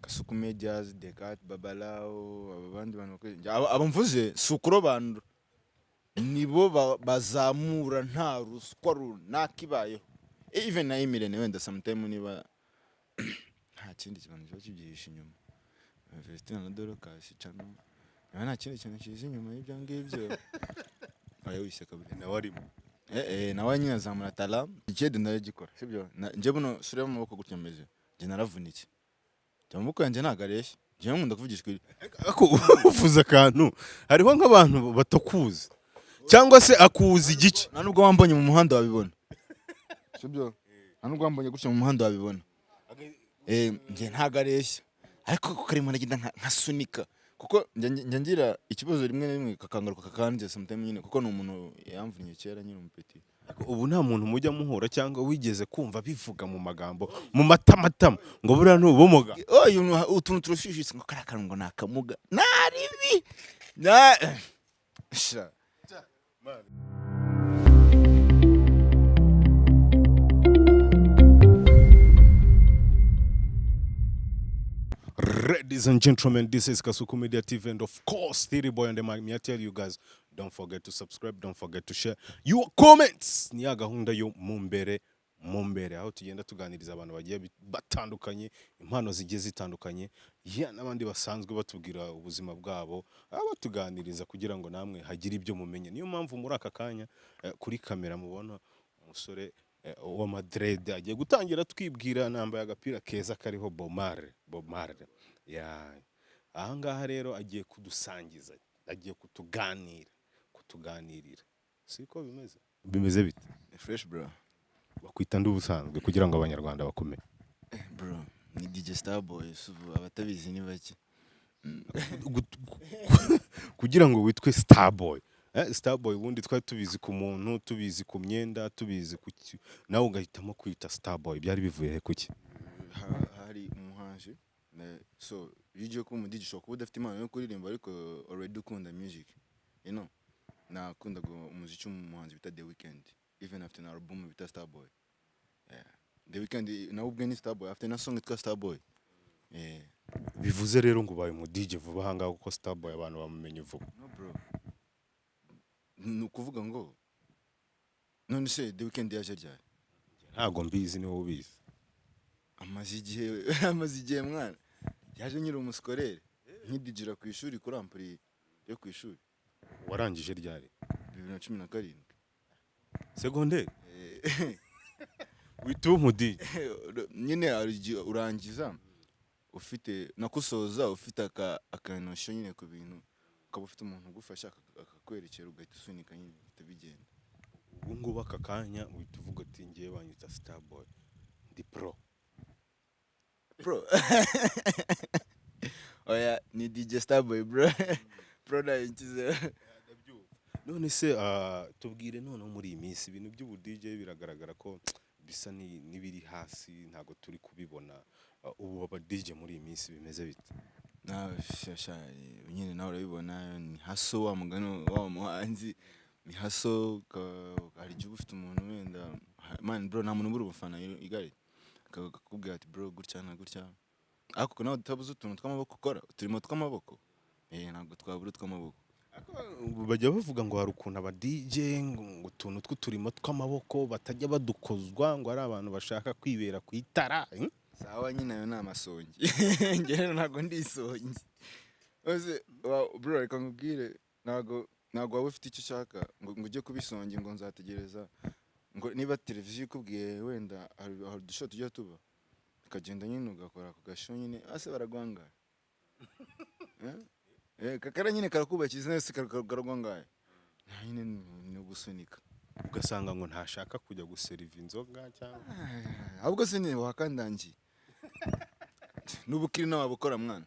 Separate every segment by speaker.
Speaker 1: Kasuku Medias, Decat, Babalao, abandi bantu abamvuze sukurobanura nibo bazamura nta ruswa runaka ibayeho. Even na Emirene wenda sometime niba nta kindi kintu cyo kibyihisha inyuma. Vestina na Dorocas cano. Nta kindi kintu kizi inyuma y'ibyo ngibyo. Ayo wise kabiri na warimo. Nawe nyine azamura tala. Ikindi ndagikora. Sibyo? Nje buno sure mu maboko gutya meze. Je naravunitse. Amaboko yanjye ntago areshya. Je nkunda kuvugishwa
Speaker 2: ako uvuza akantu hariho nk'abantu batakuzi cyangwa se akuzi igice.
Speaker 1: Nta nubwo wambonye mu muhanda wabibona. Sibyo? Nta nubwo wambonye gutya mu muhanda wabibona. Nje ntago areshya. Ariko kukarimo ndagenda nkasunika. Kuko njya ngira ikibazo rimwe na rimwe kakangaruka kakanje sometimes nyine kuko ni umuntu yamvunnye kera nyine umupeti.
Speaker 2: Ubu nta muntu mujya muhura cyangwa wigeze kumva bivuga mu magambo mu matamatama ngo buriya n'ubumuga.
Speaker 1: Utuntu turushishitse ngo karakara ngo nakamuga. Naribi. Na sha.
Speaker 2: Ladies and gentlemen, this is Kasuku Media TV, and of course, Theory Boy and the mic. I tell you guys, don't forget to subscribe, don't forget to share your comments. Ni gahunda yo mumbere aho tugenda tuganiriza abantu bagiye batandukanye, impano zigiye zitandukanye, n'abandi basanzwe batubwira ubuzima bwabo, abatuganiriza kugira ngo namwe hagire ibyo mumenye. Niyo mpamvu muri aka kanya kuri kamera mubona umusore wa Madrid agiye gutangira twibwira nambaye agapira keza kariho Bomare. Aha ngaha rero agiye kudusangiza, agiye kutuganirira. Siko bimeze bite?
Speaker 1: Fresh bro.
Speaker 2: Bakwita ndubusanzwe kugira ngo abanyarwanda bakomeye.
Speaker 1: Bro, ni DJ Starboy, abatabizi ni bake.
Speaker 2: Kugira ngo witwe Starboy. Starboy ubundi twari tubizi ku muntu, tubizi ku myenda, tubizi ku nawe ugahitamo kwita Starboy. Byari bivuye kuki?
Speaker 1: Hari umuhanzi so yije ko mu DJ show kuba udafite impano yo kuririmba ariko already ukunda music. Nakunda umuziki w'umuhanzi bita The Weeknd. Even after an album bita Starboy. The Weeknd nawe ubwe ni Starboy after na song itwa Starboy.
Speaker 2: Bivuze rero ngo ubaye mu DJ vuba hanga kuko Starboy abantu bamumenye vuba.
Speaker 1: No bro. Nukuvuga ngo none se The Weeknd yaje ryari?
Speaker 2: Ntago mbizi ni wowe ubizi.
Speaker 1: Amazi igihe mwana. Yaje nyiri umuskorere. Nkidijira ku ishuri kuri ampli yo ku ishuri.
Speaker 2: Warangije ryari?
Speaker 1: 2017.
Speaker 2: Secondaire? Witu mudi.
Speaker 1: Nyine urangiza ufite nakusoza ufite akanosho nyine ku bintu. Ukaba ufite umuntu ugufasha akakwerekera ugahita usunika nyine bitabigenda.
Speaker 2: Ubu ngubu aka kanya uhita uvuga ati ngiye banyita Starboy. Ndi pro.
Speaker 1: Oya ni DJ Starboy bro. Pro da inchize.
Speaker 2: None se tubwire none muri iyi minsi ibintu by'ubu DJ biragaragara ko bisa nibiri hasi ntago turi kubibona. Ubu aba DJ muri iyi minsi bimeze bite?
Speaker 1: Nyine nawe urabibona ni haso wa mugano wa muhanzi ni haso hari igihe ufite umuntu wenda man bro nta muntu buri ubufana igare akakubwira ati bro gutya na gutya ariko nawe utabuze utuntu tw'amaboko ukora turimo tw'amaboko ntabwo twabura tw'amaboko.
Speaker 2: Bajya bavuga ngo hari ukuntu aba DJ ngo utuntu tw'uturimo tw'amaboko batajya badukozwa ngo ari abantu bashaka kwibera ku itara.
Speaker 1: Sawa nyine ayo ni amasongi. Njye ntabwo ndi isongi. Bro reka nkubwire ntabwo waba ufite icyo ushaka ngo ujye kubisongi ngo nzategereza ngo niba televiziyo ikubwiye wenda hari udusho tujya tuba ukagenda nyine ugakora ku gasho nyine ase baragwangara. Kakara nyine karakubakiza nese karagwangaye. Nyine ni ugusunika.
Speaker 2: Ugasanga ngo ntashaka kujya guseriva inzoga cyangwa
Speaker 1: ahubwo se ni wakandangiye. N'ubukiri nawe abukora mwana.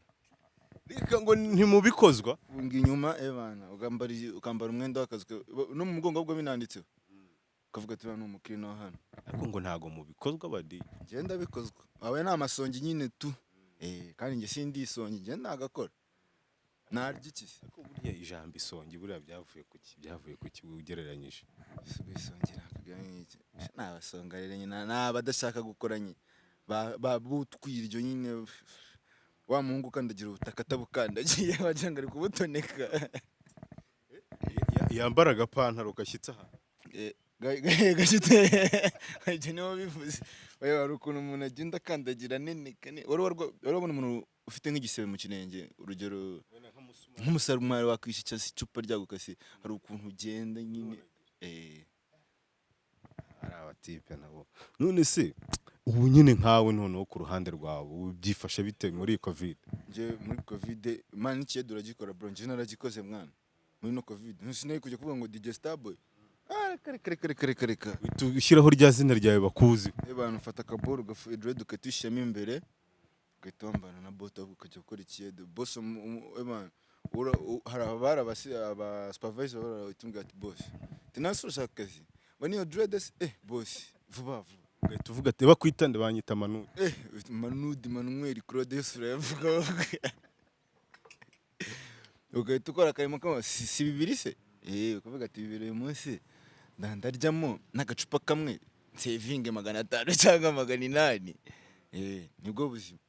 Speaker 2: Reka ngo ntimubikozwa.
Speaker 1: Bunga inyuma bana ukambara umwenda w'akazi no mu mugongo bwo binanditseho. Ukavuga ati bana umukiri nawe hano.
Speaker 2: Ariko ngo ntago mubikozwa badi.
Speaker 1: Genda bikozwa. Abaye ni amasongi nyine tu. Kandi njye sindi isongi genda agakora. Narya iki?
Speaker 2: Ariko burya ijambo isongi buriya byavuye kuki ugereranyije.
Speaker 1: Isongi nakaganye iki? N'abasongarire nyine n'abadashaka gukora nyine. Babutwiryo nyine wa muhungu ukandagira ubutaka atabukandagiye wagira ngo ari kubutoneka.
Speaker 2: yambara agapantaro gashyitse aha
Speaker 1: gashyitse ibyo niho bivuze. Hari ukuntu umuntu agenda akandagira neneka. Urabona umuntu ufite nk'igisebe mu kinenge, urugero nk'umusarumari wakwisha icupa ryagukase, hari ukuntu ugenda nyine.
Speaker 2: hari abatipe nabo. None se ubu nyine nkawe noneho ku ruhande rwawe ubu byifashe bite muri covid?
Speaker 1: Nje muri covid man n'ikiye duragikora bro, nje naragikoze mwana muri no covid. Nsinari kujya kuvuga ngo DJ Starboy. Reka
Speaker 2: ushyiraho rya zina ryawe bakuzi.
Speaker 1: Abantu ufata akaboro dread ukatishyamo imbere ugahita wambana na bota ukajya gukora ikiyedo. Boss hari abara aba supervisor baratunga ati boss tinasura akazi bani yo dread boss vuba
Speaker 2: ugahita uvuga ati bakwitande banyita Manudi.
Speaker 1: Manudi Manuel Claude Yusura yavuga ugahita ukora akarimo kama si bibiri se ukavuga ati bibiri uyu munsi ndaryamo n'agacupa kamwe saving 500 cyangwa 800. Nibwo buzima.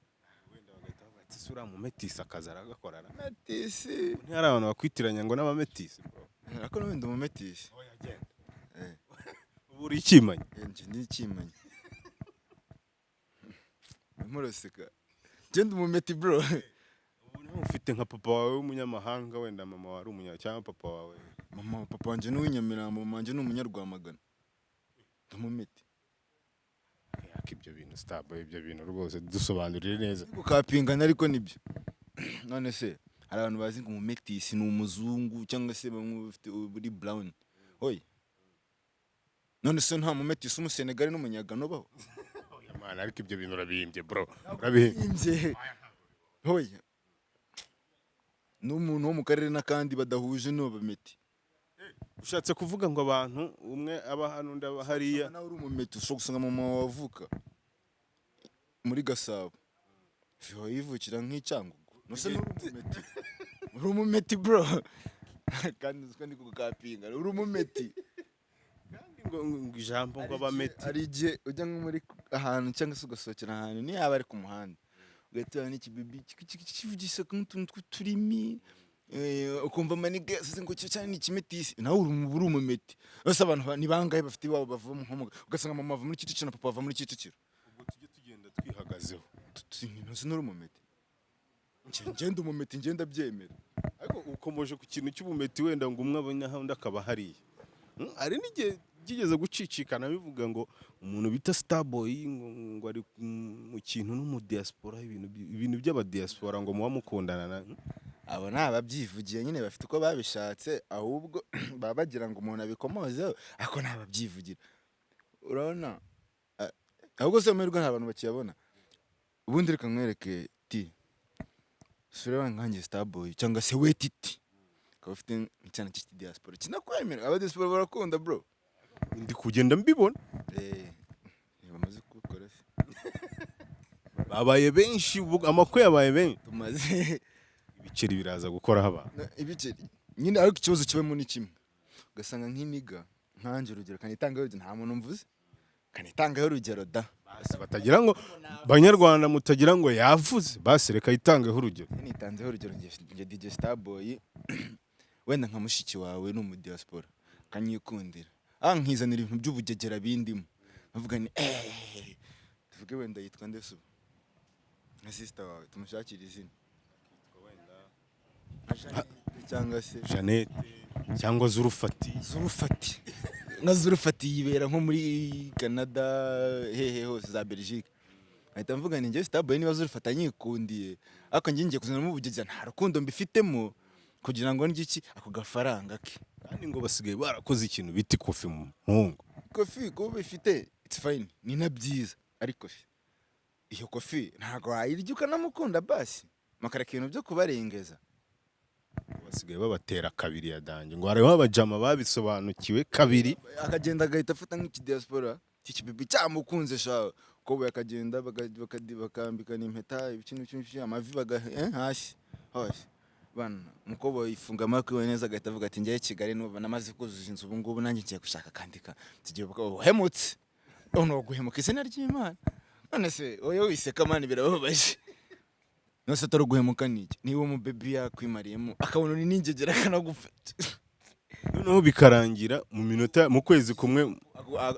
Speaker 2: Wenda bagahita bati sura mu metisi akaza aragakorana.
Speaker 1: Metisi
Speaker 2: ntihari abantu bakwitiranya ngo n'abametisi bro.
Speaker 1: Ako n'undi mu metisi.
Speaker 2: Oya genda. Ubu uri ikimanye.
Speaker 1: Nje ndi ikimanye. Muroseka. Genda mu meti bro.
Speaker 2: Ubu nawe ufite nka papa wawe w'umunyamahanga, wenda mama wawe ari umunya cyangwa papa wawe.
Speaker 1: Papa wanje n'uw'inyamirambo, mama wanje n'umunyarwamagana. Ndamumeti.
Speaker 2: Ibyo bintu Starboy, ibyo bintu rwose dusobanurire neza.
Speaker 1: Gukapingana ariko nibyo. None se hari abantu bazi ngo umumetisi ni umuzungu cyangwa se bamwe bafite buri brown. Oya. None se nta mumetisi umusenegari n'umunyagano baho?
Speaker 2: Oya man, ariko ibyo bintu urabihimbye bro. Urabihimbye.
Speaker 1: Oya. N'umuntu wo mu karere n'akandi badahuje no bameti.
Speaker 2: Ushatse kuvuga ngo abantu umwe aba hano undi aba hariya.
Speaker 1: Nawe uri umumeti ushobora gusanga mama wavuka muri Gasabo. Fiho yivukira nk'icyangugu. Nose uri umumeti bro. Kandi uziko ndi kugapinga. Uri umumeti.
Speaker 2: Kandi ngo ijambo ngo abameti.
Speaker 1: Ari igihe ujya nko muri ahantu cyangwa se ugasohokera ahantu ni yaba ari ku muhanda. Ugatera n'ikibibi kivugisa nk'utuntu tw'uturimi. Ukumva maniga sese ngo cyo cyane ikimetisi nawe uri umumeti. Bose abantu ni bangaye bafite iwabo bava mu nkomo, ugasanga mama ava muri Kicukiro na papa ava muri Kicukiro.
Speaker 2: Ubwo tujye tugenda twihagazeho.
Speaker 1: Ntuzi n'uri umumeti. Ngenda umumeti ngenda byemera.
Speaker 2: Ariko ukomoje ku kintu cy'ubumeti wenda ngo umwe abanyaha undi akaba hariya. Ari n'igihe gigeze gucicikana bivuga ngo umuntu bita Starboy ngo ari mu kintu no mu diaspora, ibintu by'aba diaspora ngo muba mukundana.
Speaker 1: Abo nababyivugiye nyine bafite uko babishatse, ahubwo baba bagira ngo umuntu abikomozeho ako nababyivugira. Urabona ahubwo se amerwa nta bantu bakiyabona. Ubundi reka nkwereke ti sura nkanjye Starboy cyangwa se wetiti ko ufite cyane cy'iki diaspora kinakwemera. Aba diaspora barakunda bro.
Speaker 2: Ndi kugenda mbibona.
Speaker 1: Bamaze gukora se
Speaker 2: babaye benshi, amakwe yabaye benshi.
Speaker 1: tumaze
Speaker 2: ibiceri biraza gukora haba.
Speaker 1: Ibiceri nyine ariko ikibazo kibemo ni kimwe. Ugasanga nk'iniga nkanje urugero kanitanga urugero nta muntu mvuze. Kanitanga urugero da.
Speaker 2: Basi batagira ngo Banyarwanda mutagira ngo yavuze. Basi reka yitangeho urugero.
Speaker 1: Nitanzeho urugero nge DJ Starboy wenda nka mushiki wawe no mu diaspora kanyikundira. Nkizanira ibintu by'ubugegera bindimo. Bavuga ni tuvuge wenda yitwa ndeso. Nka sister wawe tumushakira izina. Cyangwa se
Speaker 2: Jeannette cyangwa Zurufati.
Speaker 1: Nka Zurufati yibera nko muri Canada hehe hose za Belgique. Ahita mvuga ni nge Starboy niba Zurufati anyikundiye ariko ngiye kuzana mu bugegera nta rukundo mbifitemo kugira ngo ndiki ako gafaranga ke.
Speaker 2: Kandi ngo basigaye barakoze ikintu biti kofi mu mpungu.
Speaker 1: Kofi ko bifite it's fine ni na byiza ariko iyo kofi ntago wayirya ukanamukunda basi makara kintu byo kubarengeza.
Speaker 2: Basigaye babatera kabiri ya danje ngo hariho abajama babisobanukiwe kabiri
Speaker 1: akagenda agahita afata nk'iki diaspora kibibi cyamukunze shawe ko we akagenda bakambika n'impeta ibikintu amavi hasi hose bana mukobo ifunga makwe neza agahita avuga ati ngiye Kigali n'ubu namaze kuzuza inzu ubu ngubu nanjye ngiye gushaka kandika tugiye hemutse ono guhemuka izina ry'Imana. None se oyo wiseka mani birababaje. nose atari uguhemuka niki niba mu baby yakwimariyemo akabona uri n'ingegera akanagufata
Speaker 2: noneho bikarangira mu minota mu kwezi kumwe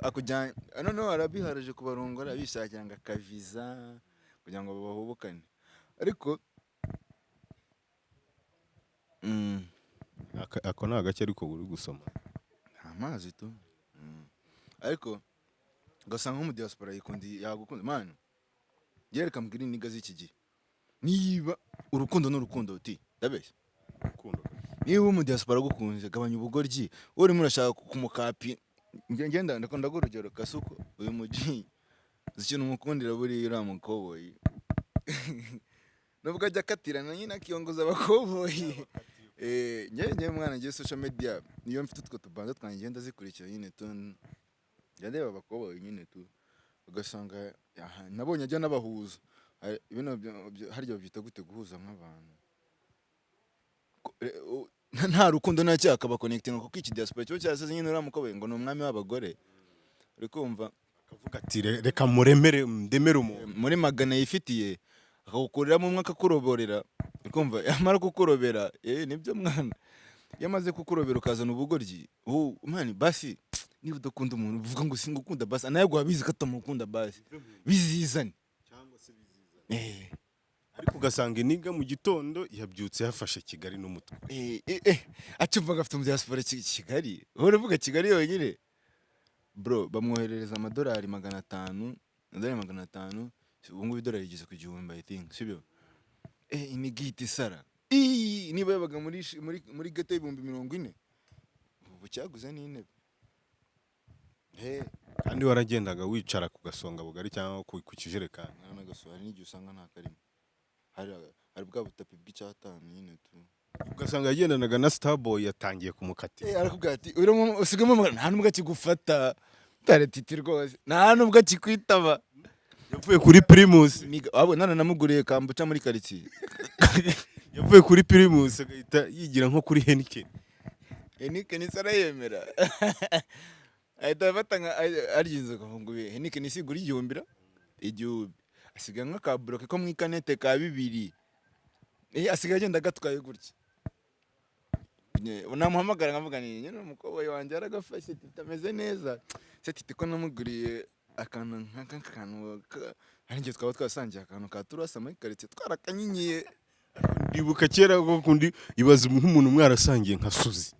Speaker 1: akujyanye noneho arabiharaje kubarongora bishakira ngo akaviza kugira ngo bahubukane ariko
Speaker 2: ako ni agake ariko uri gusoma
Speaker 1: amazi tu ariko ugasanga nko mu diaspora yagukunda manu yereka mbwira iniga z'iki gihe niba urukundo n'urukundo uti ndabeshya
Speaker 2: urukundo
Speaker 1: niba mu diaspora gukunze gabanya ubugoryi urimo urashaka kumukapi ngenda ndakunda urugero kasuko uyu muji zikintu umukundira buri uriya mukoboyi nubwo ajya akatirana nyine akiyongoza abakoboyi njye mwana ngiye social media niyo mfite utwo tubanza twangenda zikurikira nyine tu ndeba abakoboyi nyine tu ugasanga nabonye ajya n'abahuza ibintu harya babyita gute guhuza nk'abantu nta rukundo nta cyaha akaba connecting kuko iki diaspora cyo cyasize nyine uriya mukoboyi ngo ni umwami w'abagore uri kumva
Speaker 2: akavuga ati reka muremere ndemere umuntu
Speaker 1: muri magana yifitiye akagukuriramo umwe akakuroborera ukumva yamara kukurobera nibyo mwana yamaze kukurobera ukazana ubugoryi mani basi niba udakunda umuntu uvuga ngo singukunda basi nawe guhabizi ko atamukunda basi bizizane
Speaker 2: cyangwa se bizizane ariko ugasanga iniga mu gitondo yabyutse yafashe Kigali n'umutwe
Speaker 1: acumva gafite mu diaspora Kigali uhora uvuga Kigali yonyine bro bamwoherereza amadolari 500 ubu ngubu idolari rigeze ku 1000 I think sibyo imigiti sara niba yabaga muri gate y'ibihumbi 40 ubu cyaguze n'intebe
Speaker 2: kandi waragendaga wicara ku gasonga bugari cyangwa ku kijerekani
Speaker 1: n'agasoro n'igihe usanga nta karimo hari bwa butapi bw'icyatanu nyine tu
Speaker 2: ugasanga yagendanaga na Starboy yatangiye kumukatira
Speaker 1: arakubwira ati usigamo nta nubwo akigufata taretiti rwose nta nubwo akikwitaba
Speaker 2: yavuye kuri Primus
Speaker 1: abo nana namuguriye kambuca muri quartier
Speaker 2: yavuye kuri Primus agahita yigira nko kuri Heineken
Speaker 1: isara yemera ahita batanga aryize ngo Heineken isigura igihumbi asiga nk'akabroke ko mu ikanete ka 2 asiga agenda gatwaye gutya namuhamagara nkavuga ni nyine umukoboyi wanjye aragafashe titameze neza se ko namuguriye akantu nk'akantu aringiye twaba twasangiye akantu ka turasa muri quartier twarakanyiye
Speaker 2: ndibuka kera ko kundi ibaza nk'umuntu mwarasangiye nka Suzi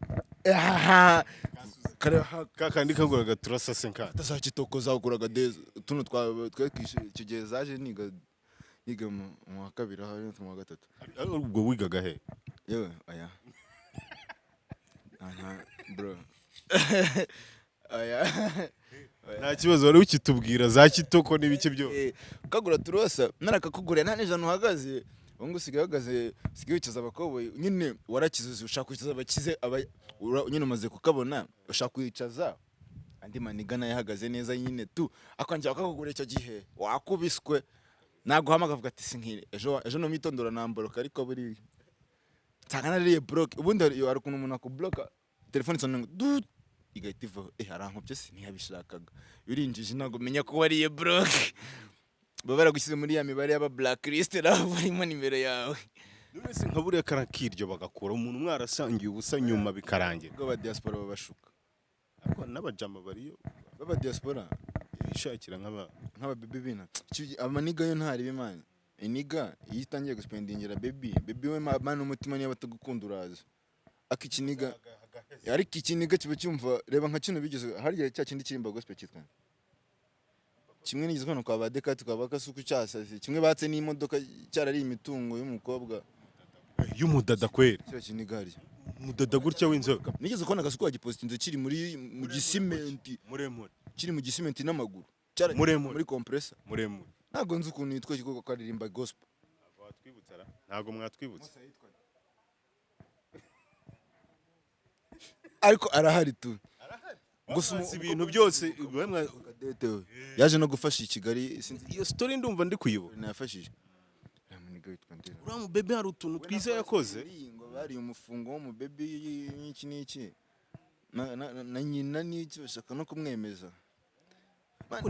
Speaker 2: kakandi kaguraga turasa 50
Speaker 1: tasakitoko zakuraga deza tuno twekishe icyo gihe zaje niga mu wa kabiri hari mu wa gatatu
Speaker 2: ubwo wigaga he
Speaker 1: yewe aya bro aya
Speaker 2: nta kibazo wari ukitubwira za kitoko n'ibiki byo
Speaker 1: kagura turasa narakakugurira nta n'ijana uhagaze ngo usigaye uhagaze usigaye wicaza abakoboyi nyine warakizuze ushaka kwicaza abakize nyine umaze kukabona ushaka kwicaza andi maniga nayo yahagaze neza nyine tu akongera akakugura icyo gihe wakubiswe naguhamagaye avuga ati sinkire ejo no mitondora namboroka ariko buri tangana riye block ubundi hari ukuntu umuntu akubloka telefone songa igahita ivaho arankopye ntiyabishakaga urinjije ntabwo umenya ko wariye block baba baragushyize muri ya mibare y'aba blacklist naho barimo nimero yawe
Speaker 2: none se nka buriya karakiryo bagakura umuntu mwarasangiye ubusa nyuma bikarangira
Speaker 1: ubwo ba diaspora babashuka
Speaker 2: ariko n'abajama bariyo
Speaker 1: baba diaspora
Speaker 2: ishakira
Speaker 1: nk'aba baby bina amaniga yo ntari bimana iniga iyo itangiye guspendingira baby we mana umutima niyo batagukunda uraza akikiniga ariko ikiniga kiba cyumva reba nka kino bigeze harya cya kindi kirimba gospel cyitwa kimwe nigeze hano kwa badekati kwa bakasuku cyasase kimwe batse n'imodoka cyarari imitungo y'umukobwa
Speaker 2: y'umudada kwera
Speaker 1: cyo kiniga hari
Speaker 2: umudada gutya w'inzoga
Speaker 1: nigeze kubona agasuku wagipostinze kiri mu gisimenti
Speaker 2: muremure
Speaker 1: kiri mu gisimenti n'amaguru muri compressor
Speaker 2: muremure
Speaker 1: ntago nzi ukuntu yitwa kiko karirimba gospel
Speaker 2: watwibutsa ntago mwatwibutsa
Speaker 1: ariko arahari tu
Speaker 2: gusa ibintu byose
Speaker 1: yaje no gufasha Kigali
Speaker 2: iyo story ndumva ndi kuyibuka
Speaker 1: nafashije
Speaker 2: uriya mu baby hari utuntu twiza yakoze
Speaker 1: ngo bari umufungo wo mu baby n'iki na nyina n'iki bashaka no kumwemeza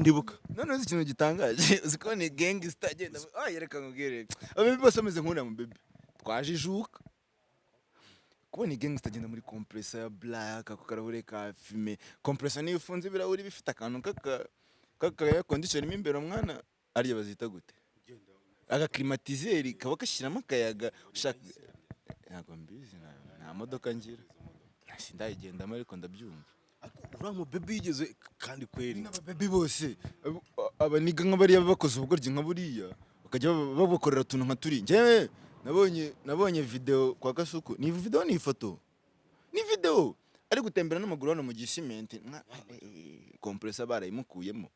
Speaker 2: ndibuka
Speaker 1: none uzi ikintu gitangaje uzi ko ni gangster agenda yereka nkubwire ababebi bose bameze nk'uriya mu baby twajijuka kubona gangster agenda muri compressor ya black ako karahure ka fime compressor niyo ufunze ibirahuri bifite akantu kaka condition mo imbere umwana ariya bazita gute aga climatiseur kaba kashyiramo akayaga ushaka ntabwo mbizi nta modoka ngira sindayigendamo ariko ndabyumva
Speaker 2: uriya mu baby yigeze kandi kweri
Speaker 1: n'ababebi bose abaniga nk'abariya bakoze ubugoryi nka buriya bakajya babakorera utuntu nka turi njyewe nabonye video kwa Kasuku ni video ni ifoto ni video ari gutembera n'amaguru hano mu gisimenti compressor barayimukuyemo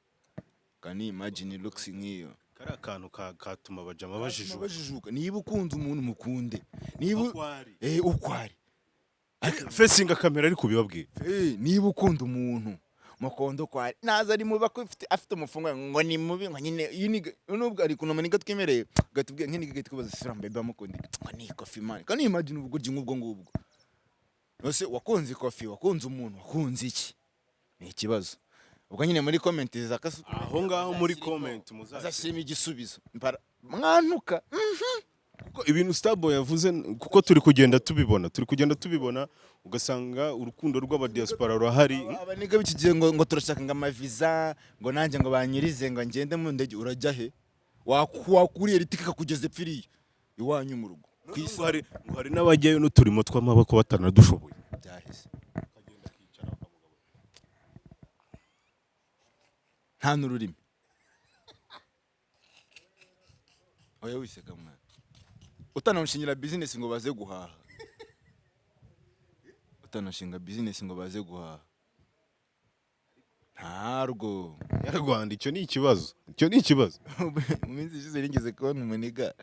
Speaker 1: kani imagine looks nk'iyo
Speaker 2: kari akantu katuma abajama bajijuka
Speaker 1: niba ukunze umuntu mukunde niba ukwari
Speaker 2: facing kamera ari kubibabwira
Speaker 1: niba ukunda umuntu makondo kwari naza ari muba ko afite umufungo ngo ni mubi ngo nyine nubwo ari kunoma niga twemereye gatubwiye nk'iniga gitikubaza sira mbebe amukundi ngo ni coffee man kandi imagine ubuguryi ngubwo ngubwo nose wakunze coffee wakunze umuntu wakunze iki ni ikibazo ubwo nyine muri comment za Kasuku
Speaker 2: aho ngaho muri comment
Speaker 1: muzashima igisubizo mwantuka
Speaker 2: kuko ibintu Starboy yavuze kuko turi kugenda tubibona ugasanga urukundo rw'abadiaspora rurahari
Speaker 1: abaniga bikigiye ngo turashaka ngo amaviza ngo nanjye ngo banyirize ngo ngende mu ndege urajya he wakuriye ritika kugeze pfiriye iwanyu mu rugo
Speaker 2: kwisi hari n'abajyayo n'uturimo tw'amaboko batanadushoboye
Speaker 1: byahise nta n'ururimi oya wiseka mwana utanashingira business ngo baze guhaha utanashinga business ngo baze guhaha ntarwo
Speaker 2: yarwanda icyo ni ikibazo
Speaker 1: mu minsi ishize nigeze kubona umuniga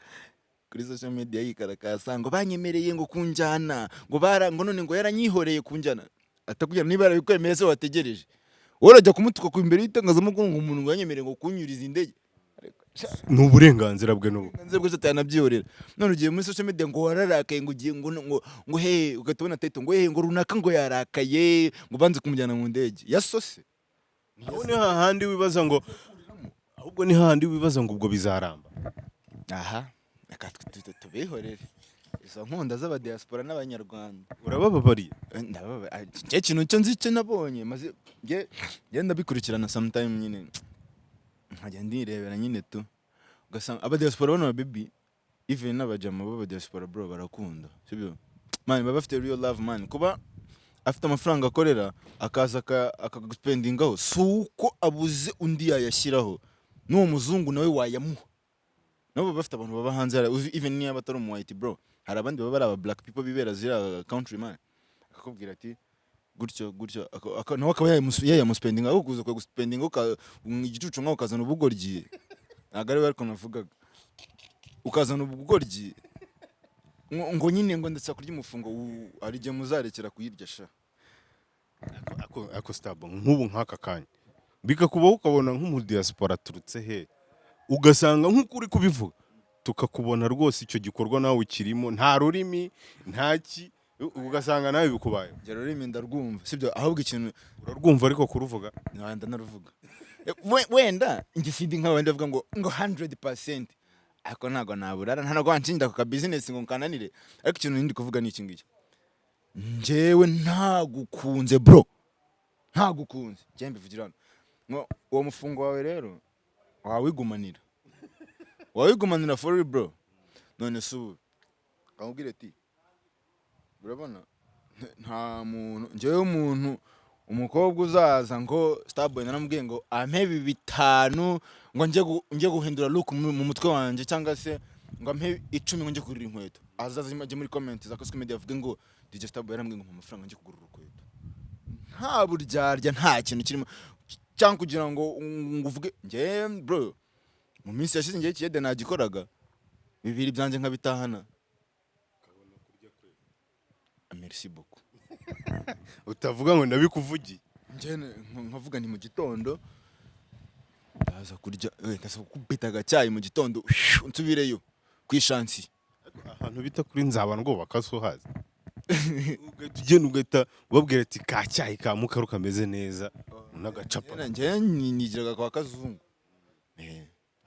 Speaker 1: kuri social media yikarakasa ngo banyemereye ngo kunjana ngo none ngo yaranyihoreye kunjana atakugira niba yarabikwemeye se wategereje urajya kumutuka ku imbere y'itangazamakuru ngo umuntu yanyemereye ngo kunyuriza indege
Speaker 2: ni uburenganzira bwe n'ubu
Speaker 1: nze bwo cyatanabyihorera none ugiye muri social media ngo wararakaye ngo ugiye ngo he ugatubona title ngo he ngo runaka ngo yarakaye ngo banze kumujyana mu ndege yasose
Speaker 2: ni hahandi wibaza ngo ahubwo ni hahandi wibaza ngo ubwo bizaramba
Speaker 1: aha tubihorere izo nkunda z'abadiaspora n'abanyarwanda
Speaker 2: urabababariye
Speaker 1: cyo kintu cyo nzi cyo nabonye maze ngenda bikurikirana sometime nyine nkajya ndirebera nyine tu ugasanga abadiaspora bano baby even n'abajama b'abadiaspora bro barakunda sibyo man baba bafite real love man kuba afite amafaranga akorera akaza akaguspendingaho suko abuze undi yayashyiraho n'uwo muzungu nawe wayamuha nabo bafite abantu baba hanze even niba batari mu white bro hari abandi baba ari aba black people bibera zira country man akakubwira ati gutyo nawe akaba yayamuspendinga aho kuza kuguspendinga igicucu nkaho ukazana ubugoryi ntabwo ari we ariko navugaga ukazana ubugoryi ngo nyine ngo ndetse kurya umufungo hari igihe muzarekera kuyirya sha
Speaker 2: ako Starboy nk'ubu nk'aka kanya bikakubaho ukabona nk'umudiaspora aturutse he ugasanga nk'uko uri kubivuga tukakubona rwose icyo gikorwa nawe ukirimo nta rurimi ntaki ugasanga nawe bikubaye
Speaker 1: njye rurimi ndarwumva sibyo ahubwo ikintu
Speaker 2: urarwumva ariko kuruvuga
Speaker 1: nanda naruvuga wenda Sindi nka wenda avuga ngo 100% ariko ntago naburara ntago wanshinda ku business ngo nkananire ariko ikintu ndi kuvuga ni iki ngiki njyewe ntagukunze bro ntagukunze njye mbivugira ngo uwo mufungo wawe rero wawigumanira for real bro none su kamubwire ati urabona nta muntu njyewe umuntu umukobwa uzaza ngo Starboy naramubwiye ngo ampe 5 ngo njye guhindura look mu mutwe wanje cyangwa se ngo ampe 10 ngo njye kugurira inkweto azaza ajye muri comment za Kasuku Media avuge ngo DJ Starboy yaramubwiye ngo amafaranga njye kugurira urukweto nta buryarya nta kintu kirimo cyangwa kugira ngo uvuge njye bro mu minsi yashize njye kiyede nagikoraga 2 byanjye nkabitahana merci beaucoup
Speaker 2: utavuga ngo ndabikuvugiye
Speaker 1: njye nkavuga ni mu gitondo ndaza kurya ndasaba kubita agacyayi mu gitondo nsubireyo kwishansi
Speaker 2: ahantu bita kuri nzaba ngo bakasohaza ugahita ugahita ubabwira ati ka cyayi ka mukaru kameze neza n'agacapa
Speaker 1: njye nigiraga kwa kazungu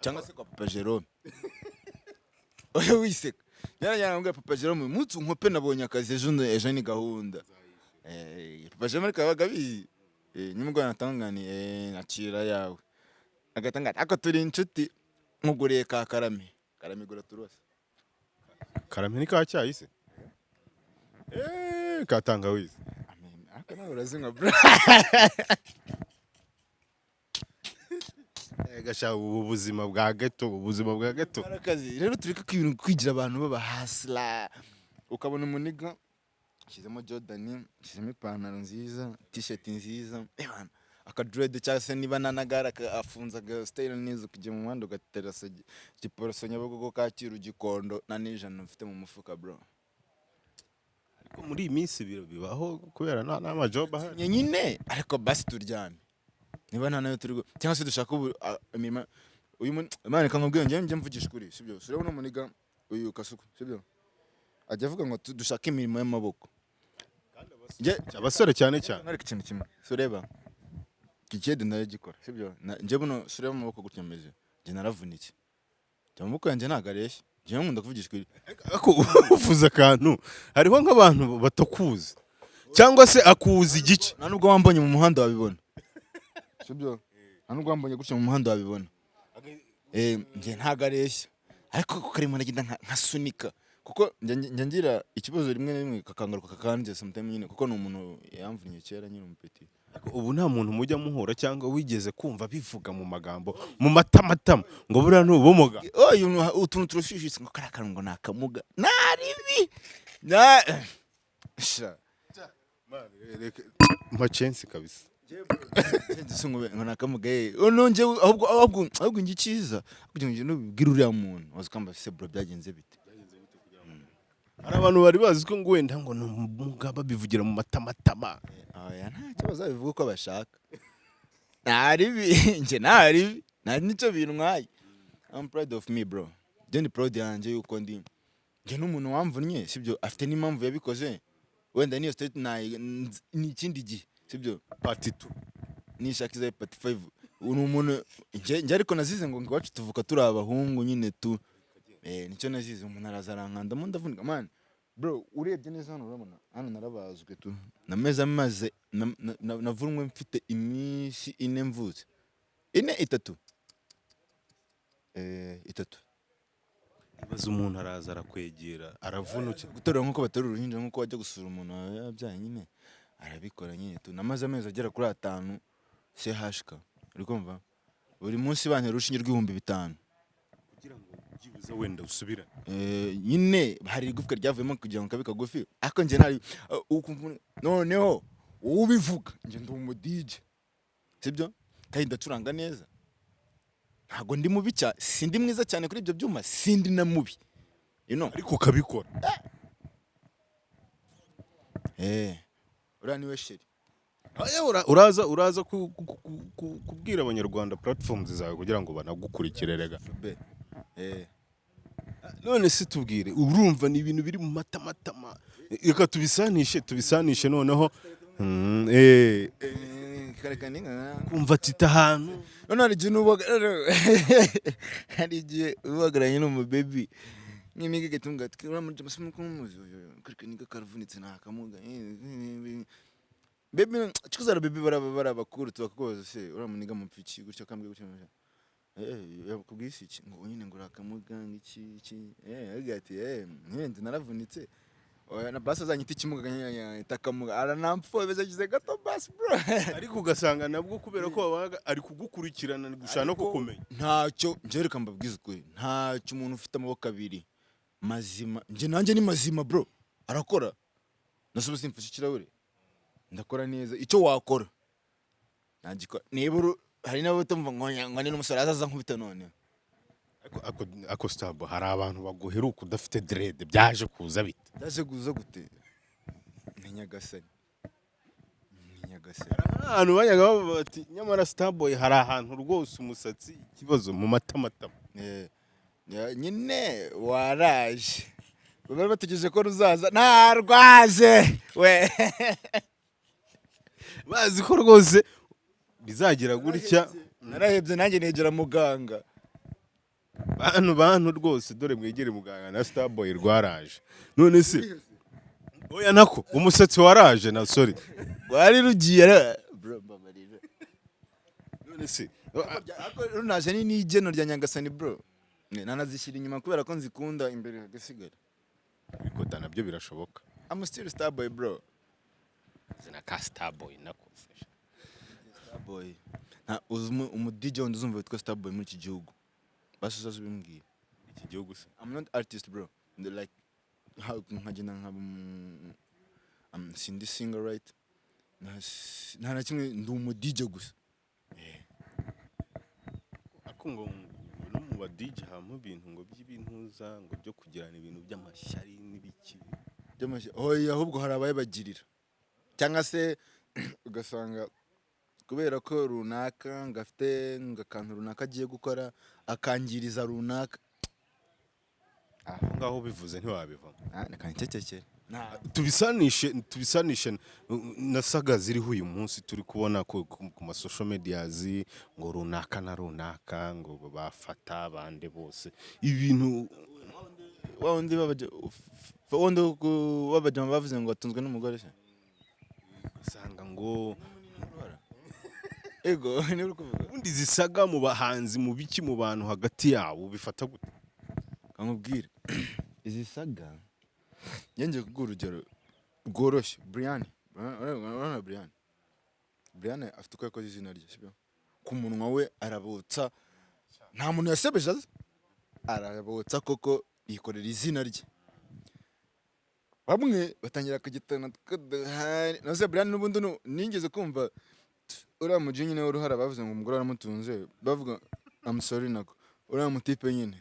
Speaker 1: cyangwa se kwa papa Jerome oya wiseka yaranyanga papa Jerome umunsi nkope nabonye akazi ejo ni gahunda papa Jerome kabaga bizi nyumugwa natangani nakira yawe agatanga ako turi inshuti nkuguriye ka karame gura turose
Speaker 2: karame ni ka cyayi se katanga wize
Speaker 1: ako nawe urazinga bro
Speaker 2: gasha ubuzima bwa geto
Speaker 1: arakazi rero tureka kwibintu kwigira abantu baba hasla ukabona umuniga shizemo Jordan shizemo ipantaro nziza t-shirt nziza ebana akadread cyangwa se niba nanagara afunzaga style neza kujya mu mwando gaterasa giporoso nyabugogo Kacyiru Gikondo na nijana mfite mu mufuka bro
Speaker 2: ariko muri iyi minsi bibaho kubera n'ama job ahari
Speaker 1: nyine ariko basi turyane niba nta nayo turi cyangwa se dushaka imirimo uyu Imana kankubwiye njye mvugisha kuri sibyo sure uno muniga uyu Kasuku sibyo ajya avuga ngo dushaka imirimo y'amaboko
Speaker 2: abasore cyane
Speaker 1: ariko ikintu kimwe sureba kigede nayo gikora sibyo nje buno sureba amaboko gutya meze nje naravunitse cyamuboko yanjye nagareshye nje nkunda kuvugisha kuri
Speaker 2: ako uvuza akantu hariho nk'abantu batakuzi cyangwa se akuzi igice
Speaker 1: nta nubwo wambonye mu muhanda wabibona sibyo nta nubwo wambonye gutya mu muhanda wabibona nje ntagareshye ariko karimo nagenda nkasunika kuko njya ngira ikibazo rimwe na rimwe kakangaruka kakanje sometimes nyine kuko n'umuntu yamvunye kera nyine umupeti
Speaker 2: ubu nta muntu mujya muhura cyangwa wigeze kumva bivuga mu magambo mu matamatama ngo buriya n'ubumuga
Speaker 1: utuntu turushishitse ngo karakara ngo nakamuga naribi sha
Speaker 2: machensi kabisa
Speaker 1: ngo nakamuga nonje ahubwo ngi cyiza kugira ngo nubwira uriya muntu wazikamba se bro byagenze bite
Speaker 2: hari abantu bari bazi ko ngo wenda ngo n'umuga babivugira mu matamatama
Speaker 1: oya nta kibazo babivuga uko bashaka nari nicyo bintwaye I'm proud of me bro ndi proud yanjye yuko ndi nje n'umuntu wamvunnye sibyo afite n'impamvu yabikoze wenda niyo state ni ikindi gihe sibyo
Speaker 2: part 2
Speaker 1: nishakiza part 5 umuntu nje ariko nazize ngo iwacu tuvuka turi abahungu nyine tu nicyo nazize umuntu arazarankanda mu ndavunika man bro urebye neza hano urabona hano narabazwe tu nameza maze navunwe mfite iminsi 4 mvutse 3
Speaker 2: ibaza umuntu araza arakwegera aravunuka
Speaker 1: gutora nkuko batera uruhinja nkuko wajya gusura umuntu yabyaye nyine arabikora nyine tu namaze amezi agera kuri 5 CHK uri kumva buri munsi bantera urushinge rw'5,000
Speaker 2: kugira ngo ugibuze wenda usubira
Speaker 1: nyine hari igufwa ryavuyemo kugira ngo kabika gufi ako nje ntari noneho ubivuga nje ndi umu DJ sibyo kandi ndacuranga neza ntago ndi mubi cyane sindi mwiza cyane kuri ibyo byuma sindi na mubi
Speaker 2: ariko kabikora
Speaker 1: uriya niwe sheri
Speaker 2: uraza kubwira abanyarwanda platforms zawe kugira ngo banagukurikire rega none se tubwire urumva ni ibintu biri mu matamatama reka tubisanishe noneho kumva tita ahantu
Speaker 1: none hari igihe ubagaranye n'umu baby n'imiga gatunga twira muri amasomo kumuzi kuri niga karavunitse nakamuga baby chikuzara baby barabakuru tubakoze se uramuniga mu pfiki gutyo kambwe gutyo yakubwise iki ngo nyine ngo rakamuga iki agati nende naravunitse oya na basa zanyita ikimuga itakamuga aranampfo bezagize gato bas bro
Speaker 2: ariko ugasanga nabwo kubera ko babaga ari kugukurikirana gushana no kukumenya
Speaker 1: ntacyo njereka mbabwiza kwe ntacyo umuntu ufite amaboko abiri mazima nanjye ni mazima bro arakora nasubize simfashe ikirahure ndakora neza icyo wakora nagikora niba hari nabo tumva ngo ni n'umusore azaza nkubita none
Speaker 2: ako stabo hari abantu baguheruka udafite dread byaje kuza bite
Speaker 1: byaje kuza gute ni nyagasani
Speaker 2: ahantu banyaga bati nyamara starboy hari ahantu rwose umusatsi ikibazo mu matamatama
Speaker 1: nyine waraje bari bategereje ko ruzaza ntarwaje we
Speaker 2: bazi ko rwose bizagira gutya
Speaker 1: narahebye nanjye negera muganga.
Speaker 2: bantu rwose dore mwegere muganga na Starboy rwaraje none se oya nako umusatsi waraje na sorry
Speaker 1: Rwari rugiye bro mbabarira.
Speaker 2: none se
Speaker 1: Runaje ni n'igeno rya Nyagasani bro. Nanazishyira inyuma kubera ko nzikunda imbere hagasigara.
Speaker 2: bikota nabyo birashoboka
Speaker 1: I'm still Starboy bro.
Speaker 2: zina ka Starboy nako
Speaker 1: Starboy. Nta umu DJ wundi uzumva witwa Starboy muri iki gihugu. Basi uzaze ubimbwira.
Speaker 2: iki gihugu se
Speaker 1: I'm not artist bro. Like how nkagenda nkaba Sindi singer right. Nta na kimwe ndi umu DJ gusa.
Speaker 2: akungo no mu ba DJ hamwe ibintu ngo by'ibintuza ngo byo kugirana ibintu by'amashyari n'ibiki
Speaker 1: Oya ahubwo hari abayabagirira. Cyangwa se ugasanga kubera ko runaka ngafite ngakantu runaka agiye gukora akangiriza runaka.
Speaker 2: ngaho bivuze ntiwabivamo
Speaker 1: Nakanyecekeke.
Speaker 2: tubisanishe na saga ziriho uyu munsi turi kubona ku ma social medias ngo runaka na runaka ngo bafata bande bose ibintu
Speaker 1: Wawundi wabajama bavuze ngo atunzwe n'umugore se.
Speaker 2: usanga ngo
Speaker 1: Ego ni uri kuvuga.
Speaker 2: ubundi zisaga mu bahanzi mu biki mu bantu hagati yabo bifata gute
Speaker 1: Kamubwire. Izi saga yenge kuguha urugero rworoshye. Brian. Urabona Brian. Brian afite uko yakoze izina rye sibyo. Ku munwa we arabutsa. Nta muntu yasebeje azi. Arabutsa koko yikorera izina rye. Bamwe batangira kugitana tukadahari. Nose Brian n'ubundi ningeze kumva uriya muji nyine w'uruhara bavuze ngo umugore aramutunze bavuga I'm sorry nako uriya mutipe nyine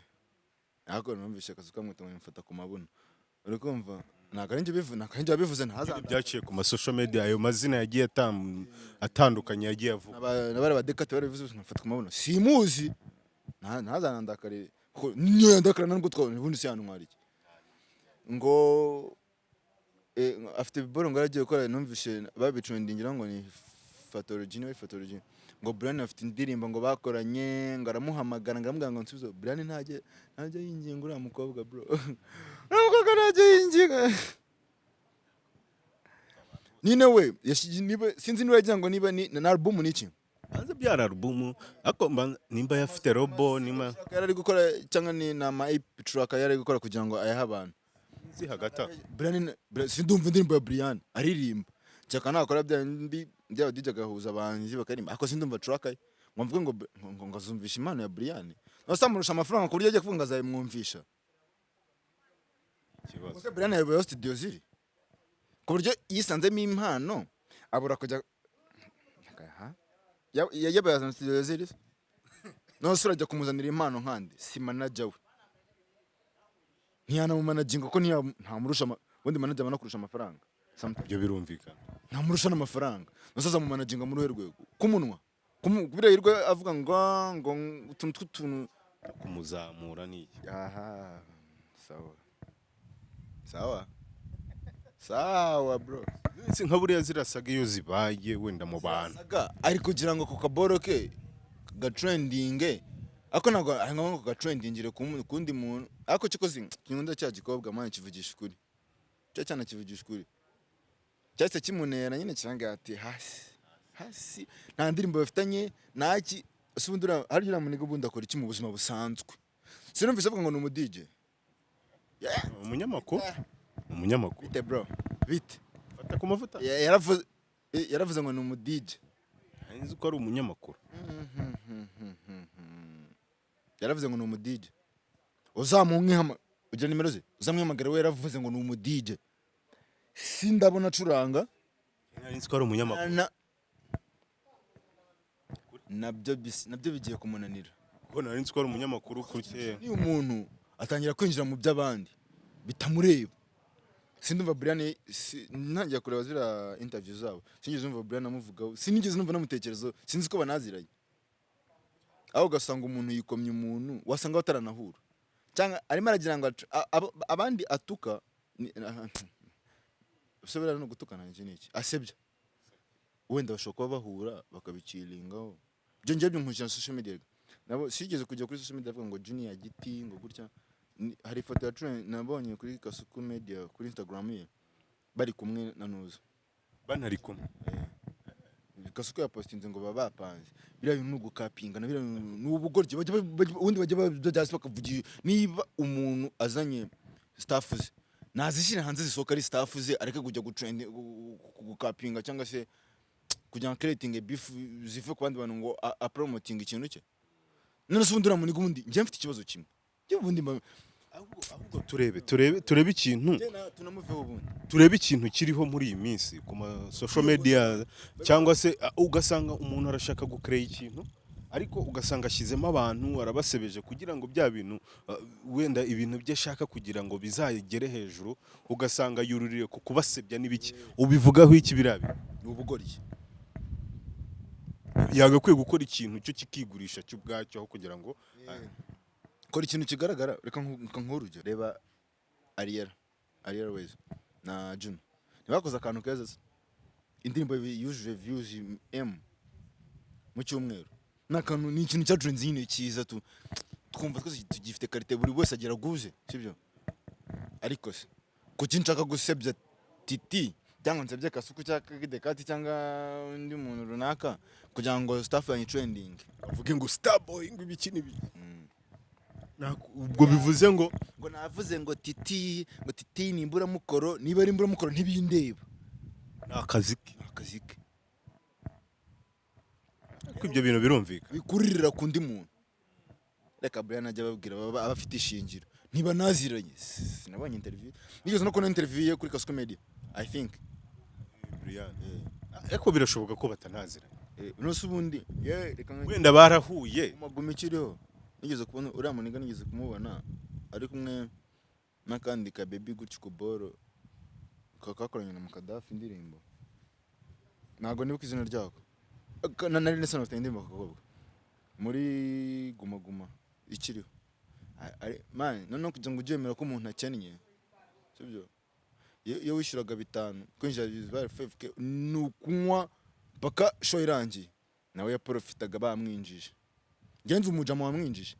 Speaker 1: nako numvise akazi kamwita ngo mfata ku mabuno uri kumva nakarinje bivuze ntaza
Speaker 2: byaciye ku ma social media ayo mazina yagiye atandukanye yagiye avuga
Speaker 1: nabare badekate bari bivuze mfata ku mabuno simuzi ntazanandakare niyo yandakara nubwo twabona ubundi si hano iki ngo afite biboro ngo aragiye gukora numvise babicundingira ngo ni fatology ngo Brian afite indirimbo ngo bakoranye ngo aramuhamagara ngaramubwira ngo nsubizo Brian ntajye yinginga uriya mukobwa bro nubwo ntajye yinginga nine we sinzi niba yagira ngo niba ni na album niki
Speaker 2: hanze byara album ako nimba yafite robo nima
Speaker 1: yari gukora cyangwa ni na my track yari gukora kugira ngo ayaha abantu
Speaker 2: zi hagata
Speaker 1: Brian sindumva indirimbo ya Brian aririmba cyaka nakora byandi byaba DJ gahuza abanzi bakarimba ako sindumva track ay mvuge ngo ngazumvisha impano ya Brian no samurusha amafaranga ku buryo ajya kuvuga azayimwumvisha
Speaker 2: kibazo
Speaker 1: Brian yabaye studio ziri ku buryo yisanzemo impano abura kujya yabaye studio ziri no sura ajya kumuzanira impano nkandi si manager we ntiyana mu managing ko nta murusha undi manager abana kurusha amafaranga
Speaker 2: ibyo birumvikana
Speaker 1: nta murusha n'amafaranga nosaza mu managing muri rwego kumunwa kubira yirwe avuga ngo utuntu
Speaker 2: kumuzamura ni
Speaker 1: aha sawa bro
Speaker 2: nka buriya zirasaga iyo zibaye wenda mu bantu
Speaker 1: ari kugira ngo ku kaboro ke gatrendinge ako nago ngo gatrendingire kundi muntu ako kikozi kinkunda cya gikobwa mwana kivugisha ukuri cyana kivugisha ukuri cyase kimunera nyine kiranga ati hasi nta ndirimbo bafitanye naki usubundura hari gira munigo bundi akora iki mu buzima busanzwe sinumvise avuga ngo ni umudije
Speaker 2: umunyamakuru
Speaker 1: bite bro bite
Speaker 2: fata ku mavuta
Speaker 1: yaravuze ngo ni umudije
Speaker 2: nzi ko ari umunyamakuru
Speaker 1: yaravuze ngo ni umudije uzamunkihama ugira nimero ze uzamwhamagara we yaravuze ngo ni umudije sindabona acuranga
Speaker 2: nzi ko ari umunyamakuru
Speaker 1: nabyo bigiye kumunanira
Speaker 2: ko nari nzi ko ari umunyamakuru kuri
Speaker 1: ni umuntu atangira kwinjira mu by'abandi bitamureba sindumva Brian ntangiye kureba zira interview zabo sinigeze numva Brian amuvugaho sinigeze numva namutekerezo sinzi ko banaziranye aho gasanga umuntu yikomye umuntu wasanga bataranahura cyangwa arimo aragira ngo abandi atuka usubira no gutukana iki asebya wenda bashobora kuba bahura bakabikiringaho. Ibyo njye byunkurikira social media. Nabo sigeze kujya kuri social media avuga ngo Junior Giti ngo gutya. Hari ifoto ya trend nabonye kuri Kasuku Media kuri Instagram ye bari kumwe na Nuza.
Speaker 2: banari kumwe.
Speaker 1: Kasuku yapostinze ngo baba bapanze. Biriya bintu n'ugukapinga na biriya n'ubugoryi ubundi bajya bajya bakavugira niba umuntu azanye staff ze nazishyira hanze zisohoka ari staff ze areke kujya gutrend gukapinga cyangwa se kujya creating a beef zive ku bandi bantu ngo a promoting ikintu cye. None se ubundi uramuniga ubundi njye mfite ikibazo kimwe. Njye ubundi
Speaker 2: ahubwo turebe ikintu
Speaker 1: tunamuveho ubundi.
Speaker 2: Turebe ikintu kiriho muri iyi minsi ku ma social media cyangwa se ugasanga umuntu arashaka gucreate ikintu ariko ugasanga ashyizemo abantu arabasebeje kugira ngo bya bintu wenda ibintu bye ashaka kugira ngo bizagere hejuru ugasanga yururiye ku kubasebya n'ibiki ubivugaho iki birabi
Speaker 1: Ubugoryi.
Speaker 2: yagakwiye gukora ikintu cyo kikigurisha cy'ubwacyo aho kugira ngo
Speaker 1: kora ikintu kigaragara. Reka nk'urugero reba Ariel Ways na Juno ntibakoze akantu keza indirimbo yujuje views mu cyumweru n'akantu ni ikintu cya trends nyine cyiza twumva twese tugifite karite buri wese agira guze sibyo ariko se kuki nshaka gusebya Titi cyangwa nsebye Kasuku cyangwa Kidekati cyangwa undi muntu runaka kugira ngo staff yanyu trending
Speaker 2: avuge ngo starboy ngo ibiki n'ibiki ubwo bivuze ngo
Speaker 1: navuze ngo Titi ni imburamukoro niba ari imburamukoro ntibindeba
Speaker 2: akazi ke ko ibyo bintu birumvika
Speaker 1: bikuririra ku ndi muntu. Reka Brian ajya babwira abafite ishingiro niba naziranye. Nabonye interview nigeze no kubona interview ye kuri Kasuku Media I think
Speaker 2: Brian eko birashoboka ko batanaziranye
Speaker 1: nose ubundi reka
Speaker 2: wenda barahuye
Speaker 1: magumi kiriho. Nigeze kubona uriya muniga nigeze kumubona ari kumwe n'akandi ka baby gutyo kuboro kakoranye na Mukadafi indirimbo ntago nibuka izina ryako nari nese nafite indirimbo kakobwa muri guma ikiriho man none kugira ngo ujyemera ko umuntu akennye sibyo iyo wishyuraga 5 kwinjira 5k nukunywa paka show irangiye nawe ya profitaga bamwinjije ngenze umujama wamwinjije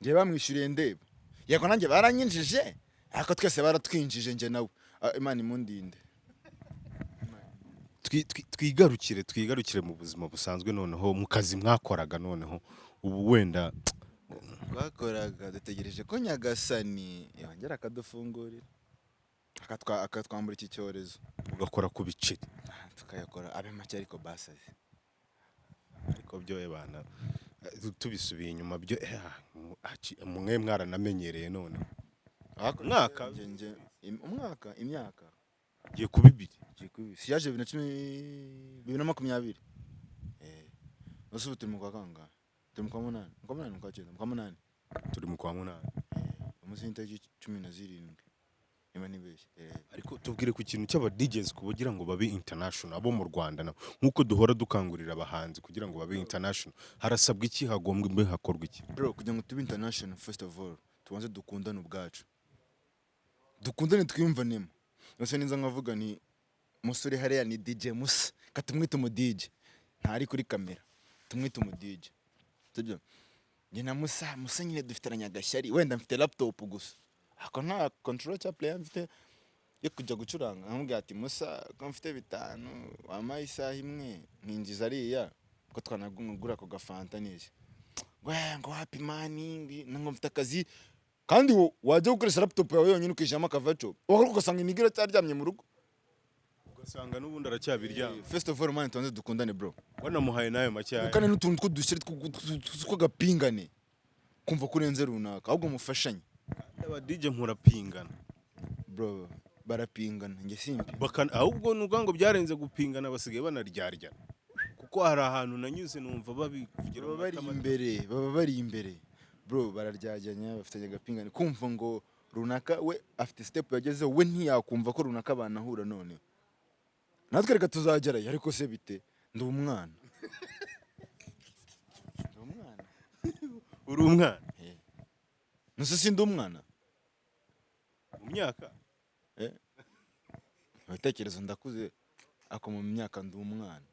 Speaker 1: ngiye bamwishyuriye ndeba yego nanjye baranyinjije ariko twese baratwinjije nge nawe Imana imundinde.
Speaker 2: twigarukire mu buzima busanzwe noneho mu kazi mwakoraga noneho ubu wenda
Speaker 1: twakoraga dutegereje ko Nyagasani yongera akadufungurira akatwambura iki cyorezo
Speaker 2: ugakora ku biceri
Speaker 1: tukayakora abe make ariko basaze
Speaker 2: ariko byo bana tubisubiye inyuma byo mwe mwaranamenyereye none
Speaker 1: imyaka
Speaker 2: giye kuba 2
Speaker 1: siyaje 2020 nose ubu turi mu kwa kangahe turi mu kwa 8 mu kwa 9
Speaker 2: turi mu kwa 8
Speaker 1: umunsi w'itariki 17 niba nibeshye
Speaker 2: ariko tubwire ku kintu cy'aba DJs kugira ngo babe international abo mu Rwanda nkuko duhora dukangurira abahanzi kugira ngo babe international harasabwa iki hagombwe mbe hakorwa iki
Speaker 1: bro kugira ngo tube international first of all tubanze dukundane ubwacu dukundane twiyumvanemo nose ninza nkavuga ni musore hariya ni DJ Musa katumwita mu DJ ntari kuri kamera tumwita mu DJ sibyo njye na Musa nyine dufiteranya agashyari wenda mfite laptop gusa ako nta control cya player mfite yo kujya gucuranga nkamubwira ati Musa ko mfite 5 wamaye isaha imwe nkinjiza ariya ko twanagura ko gafanta nije ngo happy money ngo mfite akazi kandi wajya gukoresha laptop yawe yonyine ukishama akavacho ugasanga inigira cyaryamye mu rugo
Speaker 2: ugasanga n'ubundi aracyabiryama.
Speaker 1: First of all man tuanze dukundane bro
Speaker 2: wanamuhaye nayo macyaye
Speaker 1: kandi n'utuntu tw'udushyire tw'agapingane kumva kurenze runaka ahubwo mufashanye
Speaker 2: aba DJ murapingana
Speaker 1: bro barapingana nge simpi
Speaker 2: ahubwo nuko ngo byarenze gupingana basigaye banaryarya kuko hari ahantu nanyuze numva babivugira
Speaker 1: baba bari imbere bro bararyajyanya bafitanye agapingane kumva ngo runaka we afite step yagezeho we ntiyakumva ko runaka banahura none natwe reka tuzagerayo ariko se bite ndi umwana
Speaker 2: uri umwana
Speaker 1: nose sindi umwana
Speaker 2: mu myaka
Speaker 1: ibitekerezo ndakuze ako mu myaka ndi umwana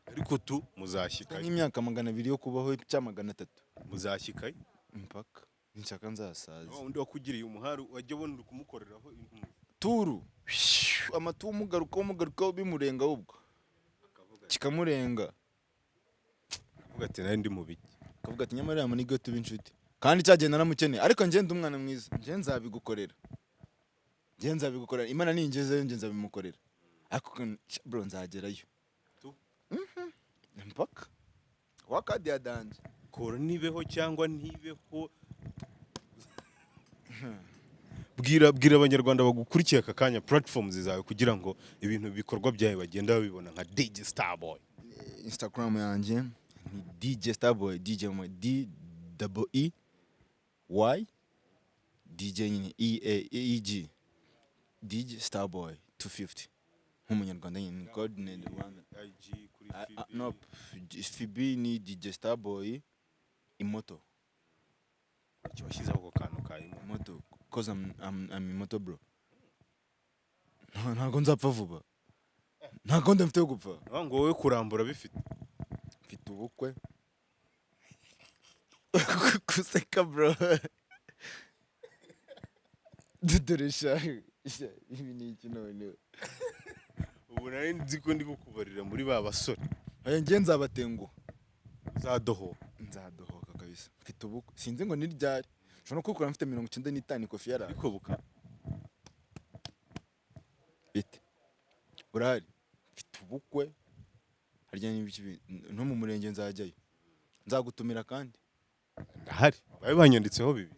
Speaker 2: ariko muzashyikayo
Speaker 1: nk'imyaka 200 yo kubaho cyangwa 300
Speaker 2: muzashyikayo
Speaker 1: mpaka nshaka nzasaza
Speaker 2: undi wakugiriye umuhari wajya ubona uri kumukoreraho
Speaker 1: turu amatu umugarukaho bimurenga ubwo kikamurenga
Speaker 2: avuga ati nari ndi mu biki
Speaker 1: akavuga ati nyamara yamu nigo tuba inshuti kandi cyagenda namukeneye ariko nje ndi umwana mwiza nje nzabigukorera imana ningezeyo nje nzabimukorera ariko bro nzagerayo mpaka wakadi yadanje
Speaker 2: kora nibeho cyangwa ntibeho bwira abanyarwanda bagukurikiye aka kanya platforms zawe kugira ngo ibintu bikorwa byawe bagenda babibona nka DJ Starboy.
Speaker 1: Instagram yanjye ni DJ Starboy, DJ mu D double E Y DJ nyine E G DJ Starboy 250 nk'umunyarwanda nyine coordinate Rwanda
Speaker 2: IG kuri
Speaker 1: no Fibi ni DJ Starboy imoto
Speaker 2: icyo washyizeho ako kantu ka
Speaker 1: imoto cause I'm imoto bro ntago nzapfa vuba ntago ndafite gupfa
Speaker 2: ngo wowe kurambura bifite
Speaker 1: mfite ubukwe kuseka bro dudoresha ibi ni iki none
Speaker 2: ubu nari nzi ko ndi kukubarira muri ba basore
Speaker 1: ngiye nzabatenguha
Speaker 2: nzadohoka
Speaker 1: kabisa mfite ubukwe sinzi ngo ni ryari ushobora kukura mfite 95 ikofi yara
Speaker 2: ariko buka
Speaker 1: bite urahari mfite ubukwe harya n'ibiki no mu murenge nzajyayo nzagutumira kandi
Speaker 2: ndahari babe banyanditseho bibi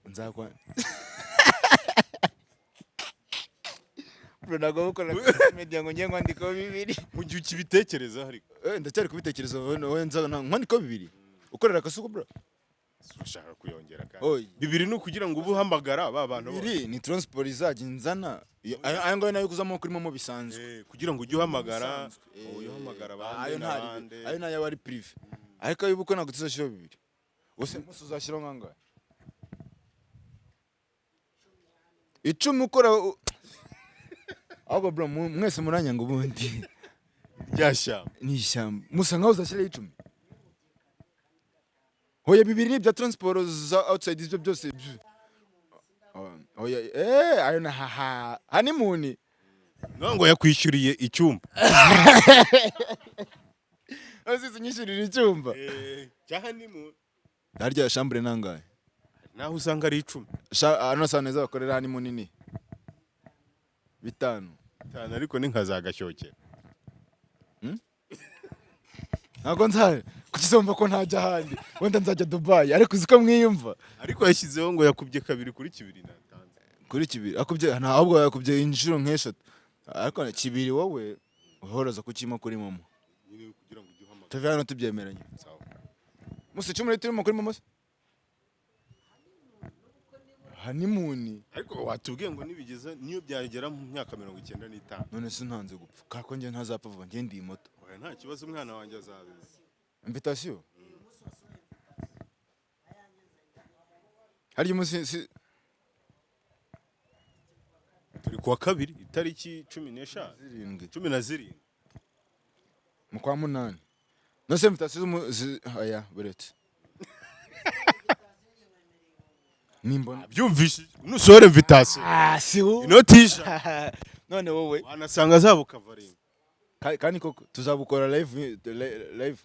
Speaker 1: nzakwa bro nago gukora media ngo ngiye kwandikaho bibiri
Speaker 2: mu gihe ukibitekereza ariko
Speaker 1: ndacyari kubitekereza wowe nkwandikaho bibiri ukorera akasuko bro
Speaker 2: ushaka kuyongera kandi bibiri ni ukugira ngo ubu uhamagara ba bantu
Speaker 1: bibiri ni transport izajya inzana ayo ngayo nayo kuzamo kuri momo bisanzwe
Speaker 2: kugira ngo ujye uhamagara abandi
Speaker 1: ayo nayo ari prive ariko yuko ntabwo tuzashyiraho bibiri use musi uzashyiraho nkangahe 10 ukora ahubwo bro mwese muranyanga ubundi
Speaker 2: ryashyamba
Speaker 1: ni ishyamba musa nkaho uzashyiraho 10 hoya bibiri ni bya transport za outside ibyo byose hoya ayo na honeymoon
Speaker 2: ngo yakwishyuriye icyumba
Speaker 1: Ose nyishurira icyumba
Speaker 2: cya honeymoon
Speaker 1: harya chambre nangahe
Speaker 2: naho usanga ari 10
Speaker 1: ano saneza bakorera honeymoon ni 5
Speaker 2: ariko ni nkazagashyokera
Speaker 1: ntago nzahe kukizomba ko ntajya handi wenda nzajya Dubai ariko uziko mwiyumva
Speaker 2: ariko yashyizeho ngo yakubye 2 kuri 2 natanze
Speaker 1: kuri 2 akubye ntabwo yakubye inshuro nk'eshatu ariko 2 wowe uhoroza kukima kuri momo
Speaker 2: nyine kugira ngo ujye uhamagara
Speaker 1: tuve hano tubyemeranye sawa musi 10 turimo kuri momo honeymoon
Speaker 2: ariko watubwiye ngo nibigeza niyo byagera mu myaka 95
Speaker 1: none se ntanze gupfa kako nge ntazapfa vuba nge ndi imoto
Speaker 2: nta kibazo umwana wanjye azabiza
Speaker 1: invitation hari umunsi
Speaker 2: turi kuwa kabiri itariki 15 17
Speaker 1: mu kwa 8 nose invitation aya buretse nimbona
Speaker 2: byumvise nusore invitation
Speaker 1: si wo
Speaker 2: inotisha
Speaker 1: none wowe
Speaker 2: wanasanga zabo kavaringa
Speaker 1: kandi koko tuzabukora live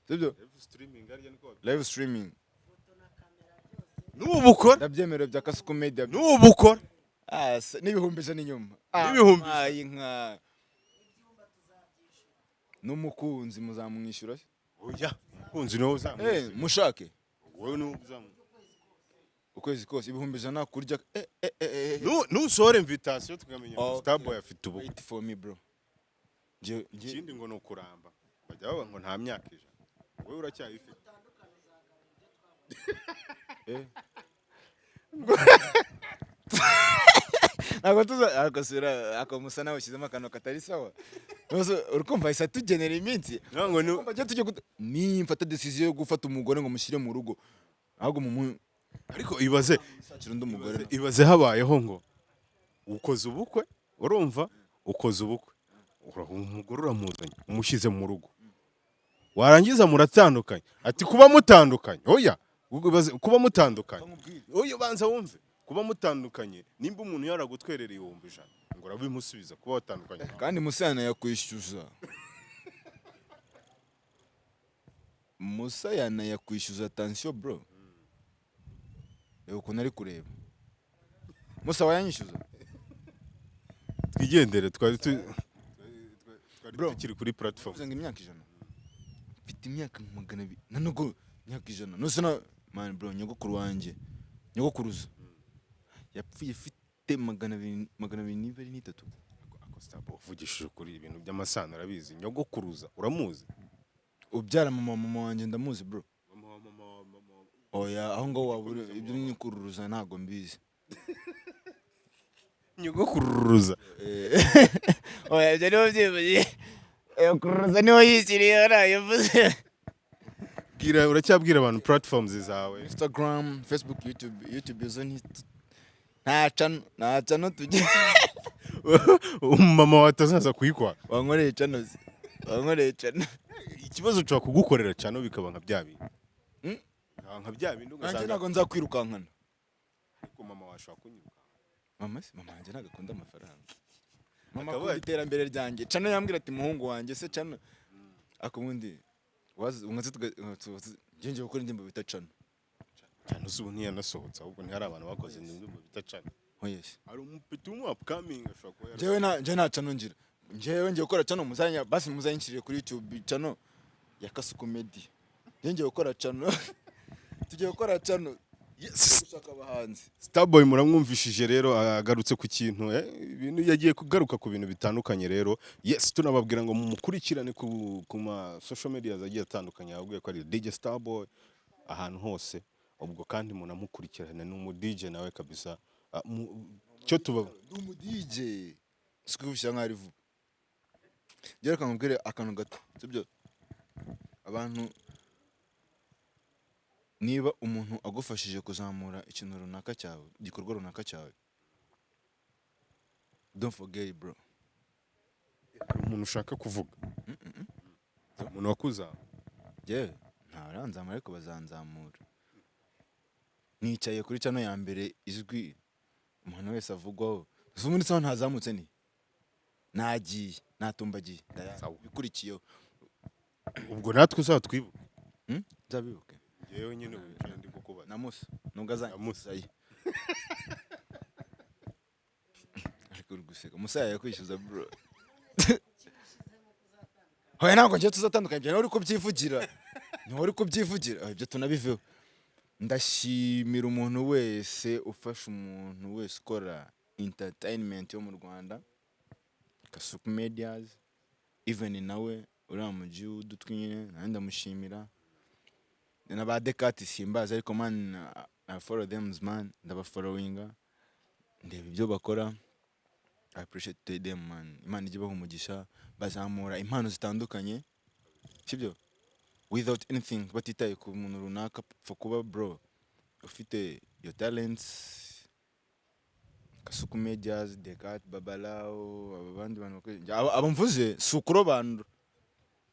Speaker 1: sibyo live streaming
Speaker 2: n'ubukora
Speaker 1: ndabyemera bya Kasuku Media
Speaker 2: n'ubukora
Speaker 1: n'ibihumbi n'inyuma
Speaker 2: n'ibihumbi
Speaker 1: inka n'umukunzi muzamwishyura
Speaker 2: oya umukunzi no uzamwishyura
Speaker 1: mushake
Speaker 2: wowe no uzamu
Speaker 1: ukwezi kose ibihumbi 100 kurya
Speaker 2: nusore invitation tukamenya Starboy afite ubu
Speaker 1: wait for me bro
Speaker 2: ikindi ngo nukuramba bajya baba ngo nta myaka ijana wowe uracyayifite
Speaker 1: ntabwo tuza akosura akomusa nawe ushyizemo akantu katari sawa urukumva isa tugenera iminsi bajya tujye nimfata decision yo gufata umugore ngo mushyire mu rugo ahubwo
Speaker 2: ariko ibaze habayeho ngo ukoze ubukwe urumva ukoze ubukwe umugore uramuzanye umushyize mu rugo warangiza muratandukanye ati kuba mutandukanye oya kuba mutandukanye oya banza wumve kuba mutandukanye nimba umuntu yaragutwerera 100,000 ngo urabimusubiza kuba watandukanye
Speaker 1: kandi musana yakwishyuza musayana yakwishyuza attention bro ukuntu ari kureba musa wayanyishyuza
Speaker 2: twigendere twari tukiri kuri platform
Speaker 1: uzanga imyaka 100 mfite imyaka 200 nanogo imyaka 100 no sana man bro nyogokuru wanjye nyogokuruza yapfuye ifite 223
Speaker 2: akostabo uvugishije kuri ibintu by'amasano arabizi nyogokuruza uramuzi
Speaker 1: ubyara mama wanjye ndamuzi bro oya aho ngo wabure ibyo nyikururuza ntago mbizi
Speaker 2: nyogokururuza
Speaker 1: oya ibyo niho byivuye kururuza niho yishyiriye yarayivuze
Speaker 2: uracyabwira abantu platforms zawe
Speaker 1: Instagram, Facebook, YouTube izo nta cano tugira
Speaker 2: mama watazaza kuyikwa
Speaker 1: wankoreye cano
Speaker 2: ikibazo cyo kugukorera cano bikaba nka bya bintu nka bya bintu
Speaker 1: nanjye ntago nzakwirukankana
Speaker 2: ariko mama washaka kunyiruka
Speaker 1: mama wanjye ntago akunda amafaranga mama akunda iterambere ryanjye cano yambwira ati muhungu wanjye se cano akubundi ngiye gukora indirimbo bita cano
Speaker 2: ubu ntiyanasohotse ahubwo ntihari abantu bakoze indirimbo bita cano
Speaker 1: yes
Speaker 2: hari umupeti umwe upcoming ashobora kuba
Speaker 1: njyewe nta cano ngira njyewe ngiye gukora cano muzanya basi muzanyishiriye kuri YouTube cano ya Kasuku Media ngiye gukora cano tugiye gukora cano gushaka abahanzi
Speaker 2: Starboy muramwumvishije rero agarutse ku kintu ibintu yagiye kugaruka ku bintu bitandukanye rero yes tunababwira ngo mumukurikirane ku ma social media zagiye atandukanye ahubwo ko ari DJ Starboy ahantu hose ubwo kandi munamukurikirane n'umu DJ nawe kabisa cyo tuba
Speaker 1: umu DJ sikubishya nkari vuba gera kamubwire akantu gato sibyo abantu niba umuntu agufashije kuzamura ikintu runaka cyawe gikorwa runaka cyawe don't forget it, bro
Speaker 2: umuntu ushaka kuvuga umuntu wakuza
Speaker 1: ntaranzamura ariko bazanzamura nicaye kuri cano ya mbere izwi umuntu wese avugwaho ubundi saho ntazamutse ni nagiye natumbagiye bikurikiyeho
Speaker 2: ubwo natwe uzatwibuka
Speaker 1: nzabibuke
Speaker 2: yewe nyine wicaye ndi kukubaza
Speaker 1: na Musa nubwo azanyimusaye ariko uruguseka Musa yakwishyuza bro hoya ntabwo ngiye tuzatandukanye ibyo niwe uri kubyivugira ibyo tunabiveho ndashimira umuntu wese ufasha umuntu wese ukora entertainment yo mu Rwanda Kasuku Medias even nawe uriya muji udutwine nanjye ndamushimira n'aba Dekati simbaza ariko man I follow them man ndabafollowinga ndeba ibyo bakora I appreciate them man Imana ijye baha umugisha bazamura impano zitandukanye sibyo without anything batitaye ku muntu runaka for kuba bro ufite your talents Kasuku Medias Dekati Babalao abandi bantu abamvuze sukurobanura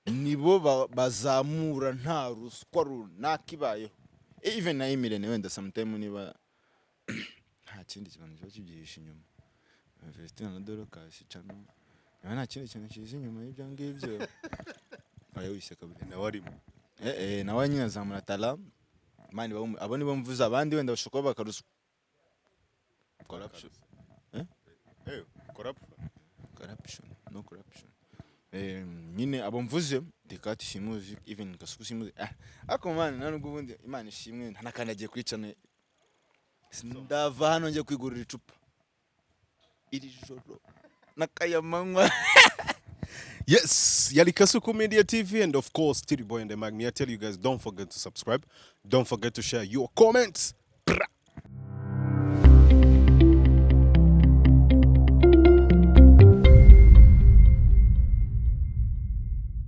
Speaker 1: nibo bazamura nta ruswa runaka ibayeho even na Emile wenda sometime niba nta kindi kintu cyo kibyihisha inyuma Vestina na Dorocas cano nta kindi kintu kizi inyuma y'ibyo ngibyo ayo wise kabiri
Speaker 2: nawe arimo
Speaker 1: nawe nyine azamura tala mani abo nibo mvuze abandi wenda bashobora bakaruswa corruption no corruption nyine abo mvuze Dekati simuzi even Kasuku simuzi ariko man nubwo ubundi Imana ishimwe ntanakandagiye kwicana ndava hano ngiye kwigurira icupa iri joro nakayamanywa
Speaker 2: Yes, yali Kasuku Media TV and of course Sindi and the Mag. I tell you guys, don't forget to subscribe, don't forget to share your comments.